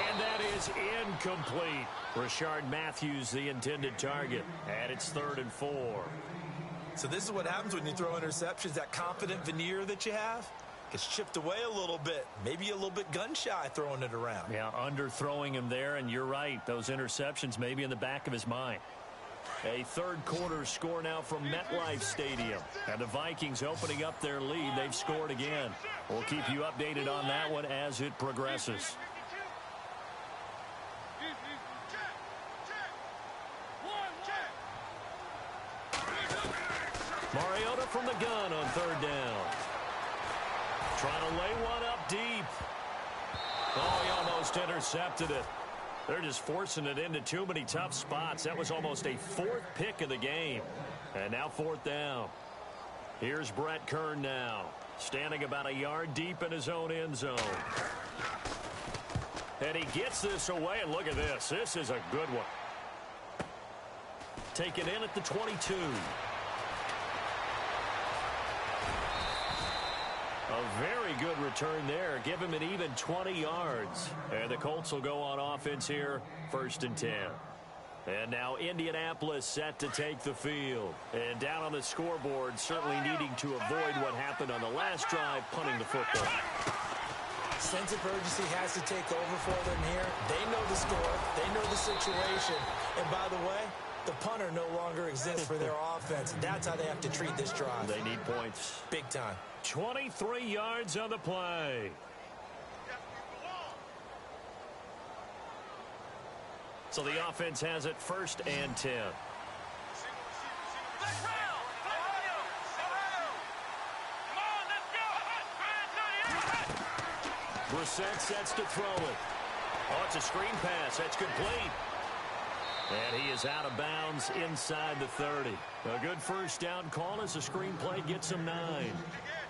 And that is incomplete. Rashard Matthews, the intended target. And it's 3rd and 4. So this is what happens when you throw interceptions. That confident veneer that you have gets chipped away a little bit. Maybe a little bit gun-shy throwing it around. Yeah, underthrowing him there, and you're right. Those interceptions may be in the back of his mind. A third-quarter score now from MetLife Stadium. And the Vikings opening up their lead. They've scored again. We'll keep you updated on that one as it progresses. Mariota from the gun on 3rd down. Trying to lay one up deep. Oh, he almost intercepted it. They're just forcing it into too many tough spots. That was almost a 4th pick of the game. And now 4th down. Here's Brett Kern now, standing about a yard deep in his own end zone. And he gets this away, and look at this. This is a good one. Taken in at the 22. A very good return there. Give him an even 20 yards. And the Colts will go on offense here, 1st and 10. And now Indianapolis set to take the field. And down on the scoreboard, certainly needing to avoid what happened on the last drive, punting the football. Sense of urgency has to take over for them here. They know the score. They know the situation. And by the way, the punter no longer exists for their offense. That's how they have to treat this drive. They need points. Big time. 23 yards on the play. So the offense has it 1st and 10. Brissett sets to throw it. Oh, it's a screen pass. That's complete. And he is out of bounds inside the 30. A good 1st down call as the screenplay gets him 9.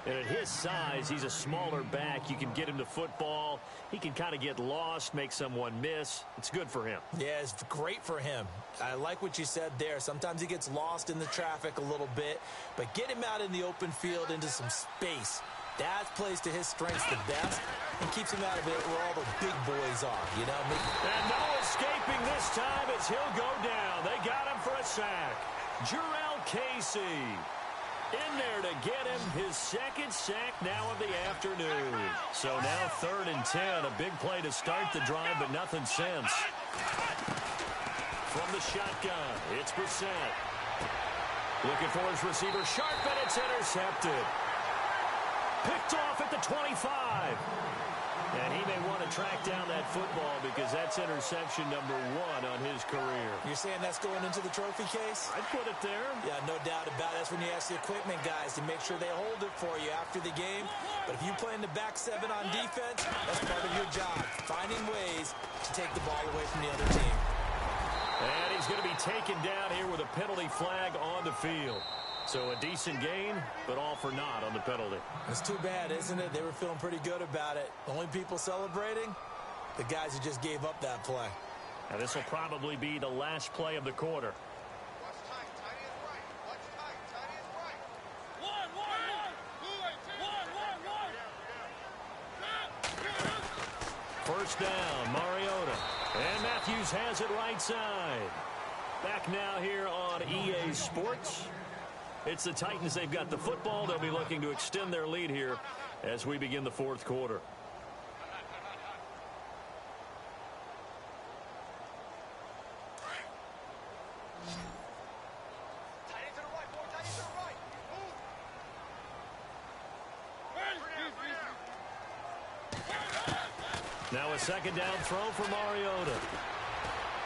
And at his size, he's a smaller back. You can get him the football. He can kind of get lost, make someone miss. It's good for him. Yeah, it's great for him. I like what you said there. Sometimes he gets lost in the traffic a little bit. But get him out in the open field into some space. That plays to his strengths the best and keeps him out of it where all the big boys are, you know. And no escaping this time as he'll go down. They got him for a sack. Jarrell Casey in there to get him his 2nd sack now of the afternoon. So now 3rd and 10. A big play to start the drive, but nothing since. From the shotgun, it's Brissett. Looking for his receiver, Sharp, and it's intercepted. Picked off at the 25. And he may want to track down that football because that's interception number 1 on his career. You're saying that's going into the trophy case? I'd put it there. Yeah, no doubt about it. That's when you ask the equipment guys to make sure they hold it for you after the game. But if you play in the back 7 on defense, that's part of your job. Finding ways to take the ball away from the other team. And he's going to be taken down here with a penalty flag on the field. So a decent gain, but all for naught on the penalty. It's too bad, isn't it? They were feeling pretty good about it. The only people celebrating, the guys who just gave up that play. Now this will probably be the last play of the quarter. First down, Mariota. And Matthews has it right side. Back now here on EA Sports. It's the Titans. They've got the football. They'll be looking to extend their lead here as we begin the fourth quarter. Now a second down throw for Mariota.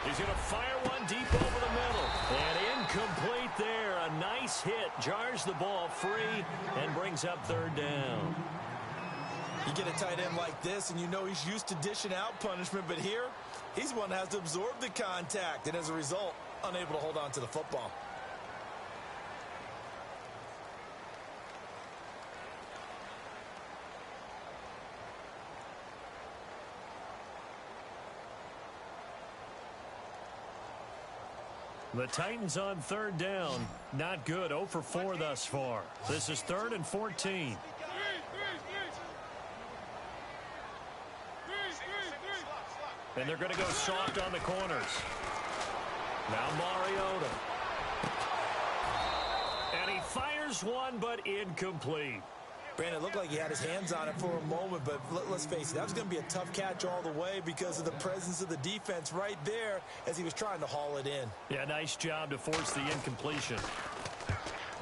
He's going to fire one deep over the middle. And incomplete there. A nice hit. Jars the ball free and brings up third down. You get a tight end like this, and you know he's used to dishing out punishment. But here, he's the one that has to absorb the contact. And as a result, unable to hold on to the football. The Titans on third down. Not good. 0 for 4 thus far. This is 3rd and 14. And they're going to go soft on the corners. Now Mariota. And he fires one, but incomplete. Brandon, it looked like he had his hands on it for a moment, but let's face it, that was going to be a tough catch all the way because of the presence of the defense right there as he was trying to haul it in. Yeah, nice job to force the incompletion.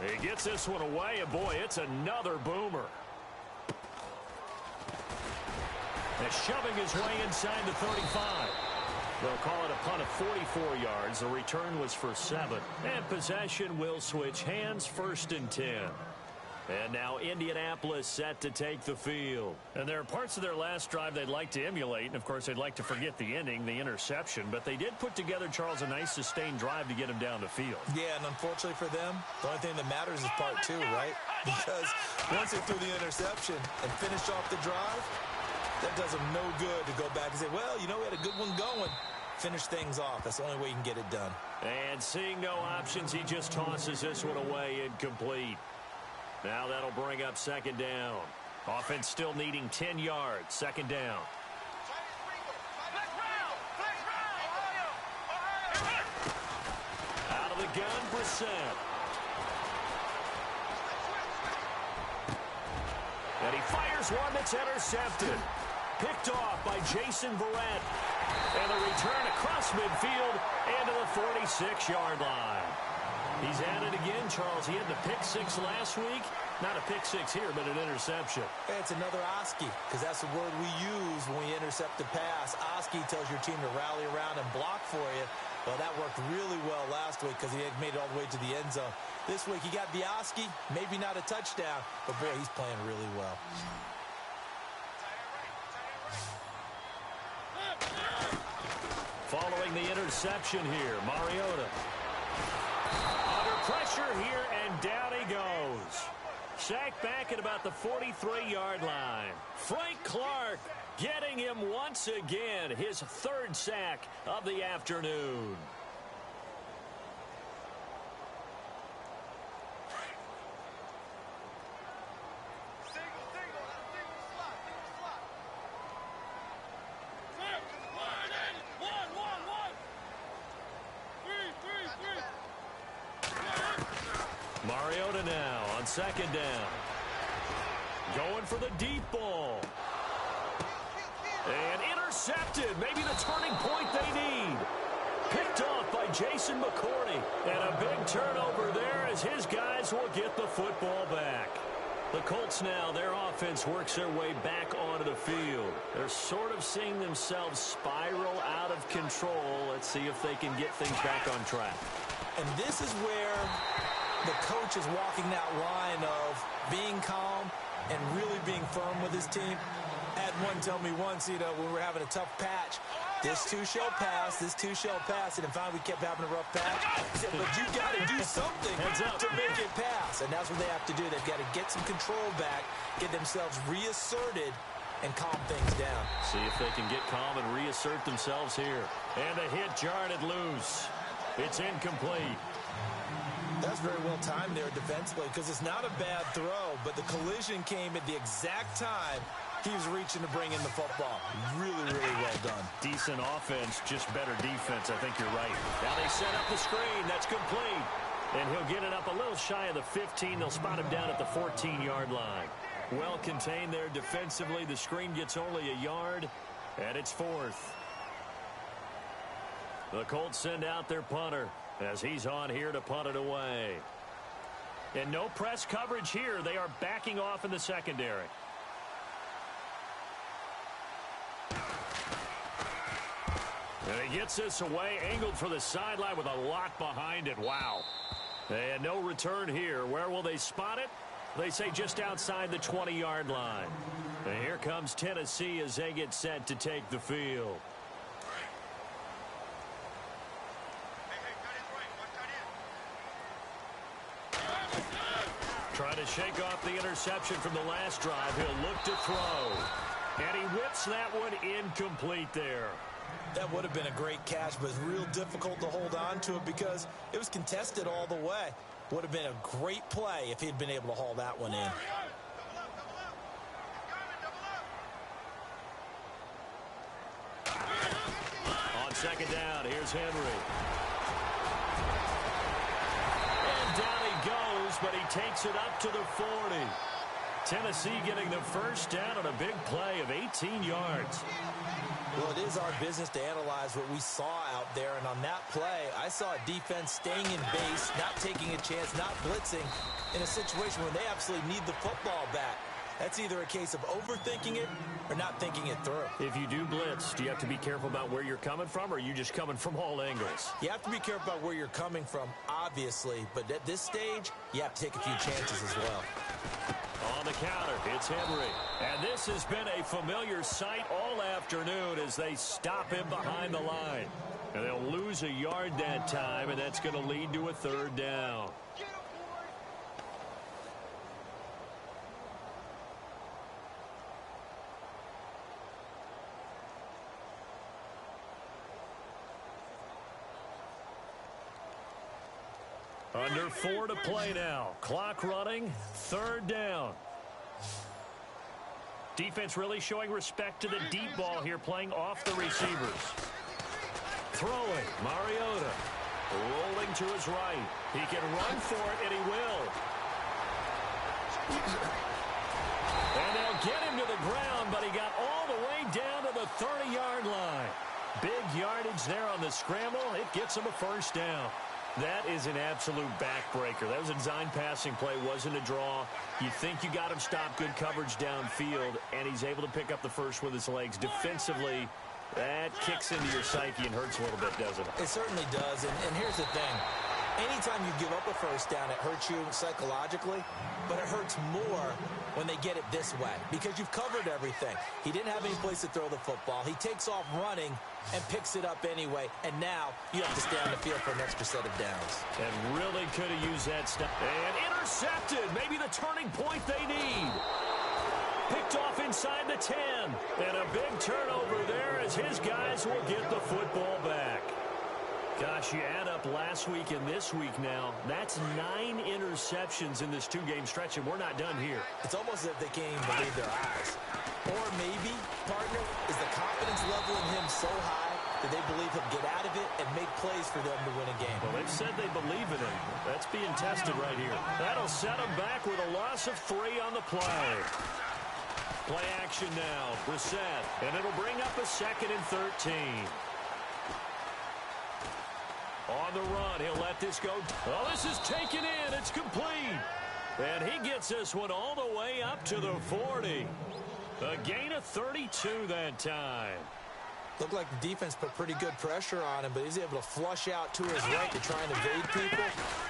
He gets this one away, and boy, it's another boomer. And shoving his way inside the 35. They'll call it a punt of 44 yards. The return was for 7. And possession will switch hands, 1st and 10. And now Indianapolis set to take the field. And there are parts of their last drive they'd like to emulate. And, of course, they'd like to forget the ending, the interception. But they did put together, Charles, a nice sustained drive to get him down the field. Yeah, and unfortunately for them, the only thing that matters is part 2, right? Because once they threw the interception and finished off the drive, that does them no good to go back and say, well, you know, we had a good one going. Finish things off. That's the only way you can get it done. And seeing no options, he just tosses this one away incomplete. Now that'll bring up 2nd down. Offense still needing 10 yards. 2nd down. Out of the gun, Brissett. And he fires one that's intercepted. Picked off by Jason Verrett. And the return across midfield into the 46-yard line. He's at it again, Charles. He had the pick 6 last week. Not a pick 6 here, but an interception. It's another Oski, because that's the word we use when we intercept the pass. Oski tells your team to rally around and block for you. Well, that worked really well last week because he had made it all the way to the end zone. This week he got the Oski, maybe not a touchdown, but boy, he's playing really well. Following the interception here, Mariota. Under pressure here, and down he goes. Sacked back at about the 43-yard line. Frank Clark getting him once again, his 3rd sack of the afternoon. Mariota now on 2nd down. Going for the deep ball. And intercepted. Maybe the turning point they need. Picked off by Jason McCourty. And a big turnover there as his guys will get the football back. The Colts now, their offense works their way back onto the field. They're sort of seeing themselves spiral out of control. Let's see if they can get things back on track. And this is where the coach is walking that line of being calm and really being firm with his team. I had one tell me once, you know, when we were having a tough patch, This too shall pass. This too shall pass. And finally, we kept having a rough patch. But you got to do something to make it pass. And that's what they have to do. They've got to get some control back, get themselves reasserted, and calm things down. See if they can get calm and reassert themselves here. And a hit jarred it loose. It's incomplete. That's very well timed there defensively because it's not a bad throw, but the collision came at the exact time he was reaching to bring in the football. Really, really well done. Decent offense, just better defense. I think you're right. Now they set up the screen. That's complete. And he'll get it up a little shy of the 15. They'll spot him down at the 14-yard line. Well contained there defensively. The screen gets only a yard, and it's fourth. The Colts send out their punter as he's on here to punt it away. And no press coverage here. They are backing off in the secondary. And he gets this away, angled for the sideline with a lot behind it. Wow. And no return here. Where will they spot it? They say just outside the 20-yard line. And here comes Tennessee as they get set to take the field. Trying to shake off the interception from the last drive. He'll look to throw. And he whips that one incomplete there. That would have been a great catch, but it's real difficult to hold on to it because it was contested all the way. Would have been a great play if he'd been able to haul that one in. On second down, here's Henry. And down he goes, but he takes it up to the 40. Tennessee getting the first down on a big play of 18 yards. Well, it is our business to analyze what we saw out there, and on that play, I saw a defense staying in base, not taking a chance, not blitzing in a situation where they absolutely need the football back. That's either a case of overthinking it or not thinking it through. If you do blitz, do you have to be careful about where you're coming from, or are you just coming from all angles? You have to be careful about where you're coming from, obviously, but at this stage, you have to take a few chances as well. On the counter, it's Henry. And this has been a familiar sight all afternoon as they stop him behind the line. And they'll lose a yard that time, and that's going to lead to a third down. Under 4 to play now. Clock running. Third down. Defense really showing respect to the deep ball here, playing off the receivers. Throwing. Mariota. Rolling to his right. He can run for it, and he will. And they'll get him to the ground, but he got all the way down to the 30-yard line. Big yardage there on the scramble. It gets him a first down. That is an absolute backbreaker. That was a design passing play, wasn't a draw. You think you got him stopped, good coverage downfield, and he's able to pick up the first with his legs. Defensively, that kicks into your psyche and hurts a little bit, doesn't it? It certainly does, and here's the thing. Anytime you give up a first down, it hurts you psychologically, but it hurts more when they get it this way because you've covered everything. He didn't have any place to throw the football. He takes off running and picks it up anyway, and now you have to stay on the field for an extra set of downs. And really could have used that stuff. And intercepted, maybe the turning point they need. Picked off inside the 10. And a big turnover there as his guys will get the football back. Gosh, you add up last week and this week now, that's 9 interceptions in this 2-game stretch, and we're not done here. It's almost as if they can't even believe their eyes. Or maybe, partner, is the confidence level in him so high that they believe he'll get out of it and make plays for them to win a game. Well, they've said they believe in him. That's being tested right here. That'll set him back with a loss of 3 on the play. Play action now. Brissett, and it'll bring up a 2nd and 13. On the run, he'll let this go. Oh, this is taken in. It's complete. And he gets this one all the way up to the 40. A gain of 32 that time. Looked like the defense put pretty good pressure on him, but he's able to flush out to his right to try and evade people.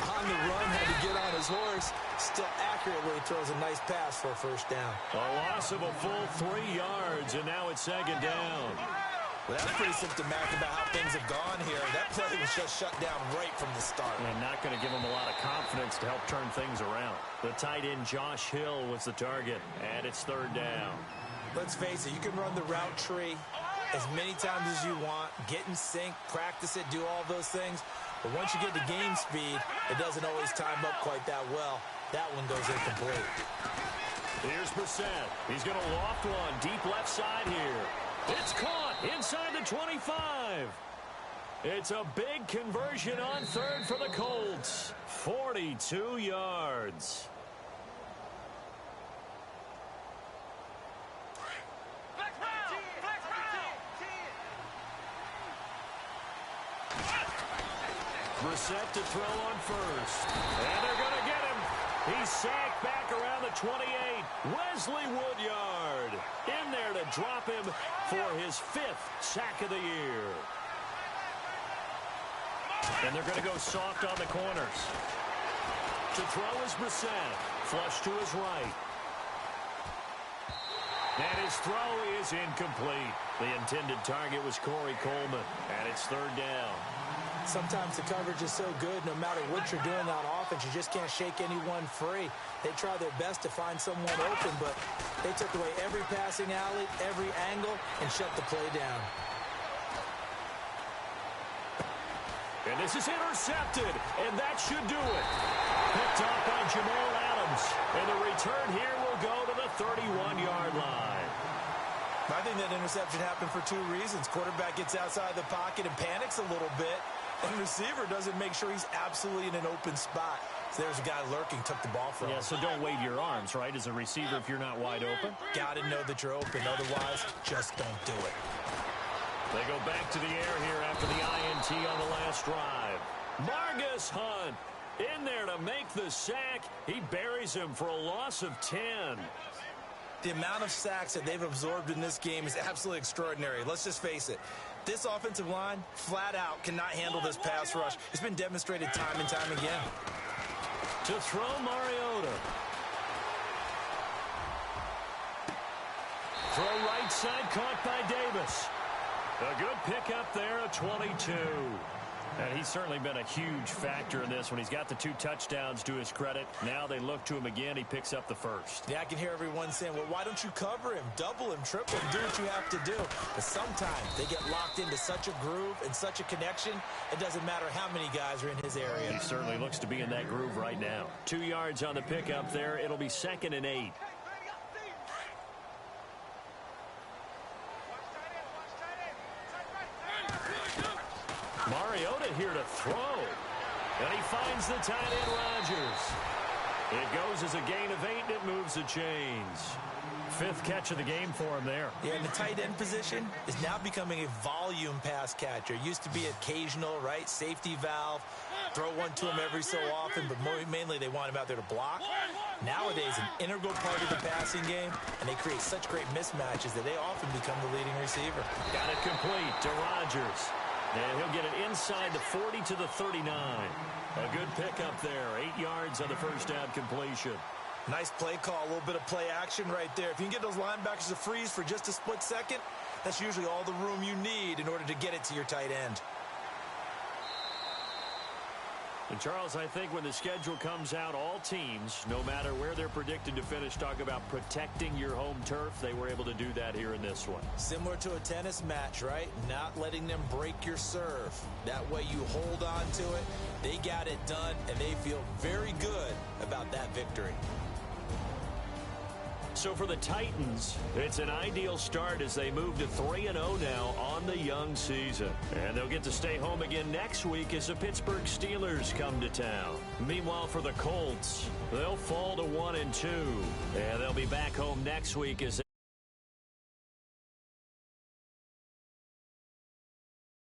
On the run, had to get on his horse. Still accurately throws a nice pass for a first down. A loss of a full 3 yards, and now it's 2nd down. Well, that's pretty symptomatic about how things have gone here. That play was just shut down right from the start. And not going to give him a lot of confidence to help turn things around. The tight end, Josh Hill, was the target, and it's third down. Let's face it, you can run the route tree as many times as you want, get in sync, practice it, do all those things. But once you get to game speed, it doesn't always time up quite that well. That one goes incomplete. Here's Brissett. He's going to loft one deep left side here. It's caught inside the 25. It's a big conversion on third for the Colts. 42 yards. Brissett to throw on first. And they're going to get him. He's sacked back around the 28. Wesley Woodyard in there to drop him for his 5th sack of the year. And they're going to go soft on the corners. To throw is Brissett. Flush to his right. And his throw is incomplete. The intended target was Corey Coleman. And it's third down. Sometimes the coverage is so good, no matter what you're doing on offense, you just can't shake anyone free. They try their best to find someone open, but they took away every passing alley, every angle, and shut the play down. And this is intercepted, and that should do it. Picked off by Jamal Adams, and the return here will go to the 31-yard line. I think that interception happened for 2 reasons. Quarterback gets outside the pocket and panics a little bit, and receiver doesn't make sure he's absolutely in an open spot. So there's a guy lurking, took the ball from him. Yeah, so don't wave your arms, right, as a receiver if you're not wide open. Got to know that you're open. Otherwise, just don't do it. They go back to the air here after the INT on the last drive. Margus Hunt in there to make the sack. He buries him for a loss of 10. The amount of sacks that they've absorbed in this game is absolutely extraordinary. Let's just face it. This offensive line, flat out, cannot handle this pass rush. It's been demonstrated time and time again. To throw, Mariota. Throw right side, caught by Davis. A good pickup there at 22. And he's certainly been a huge factor in this when he's got the 2 touchdowns to his credit. Now they look to him again. He picks up the first. Yeah, I can hear everyone saying, well, why don't you cover him, double him, triple him, do what you have to do. But sometimes they get locked into such a groove and such a connection, it doesn't matter how many guys are in his area. He certainly looks to be in that groove right now. 2 yards on the pickup there. It'll be 2nd and 8. Mariota here to throw. And he finds the tight end, Rodgers. It goes as a gain of 8, and it moves the chains. 5th catch of the game for him there. Yeah, and the tight end position is now becoming a volume pass catcher. Used to be occasional, right? Safety valve. Throw one to him every so often, but mainly they want him out there to block. Nowadays, an integral part of the passing game, and they create such great mismatches that they often become the leading receiver. Got it complete to Rodgers. And he'll get it inside the 40 to the 39. A good pickup there. 8 yards on the first down completion. Nice play call, a little bit of play action right there. If you can get those linebackers to freeze for just a split second, that's usually all the room you need in order to get it to your tight end. And Charles, I think when the schedule comes out, all teams, no matter where they're predicted to finish, talk about protecting your home turf. They were able to do that here in this one. Similar to a tennis match, right? Not letting them break your serve. That way you hold on to it. They got it done, and they feel very good about that victory. So for the Titans, it's an ideal start as they move to 3-0 now on the young season. And they'll get to stay home again next week as the Pittsburgh Steelers come to town. Meanwhile, for the Colts, they'll fall to 1-2. And they'll be back home next week as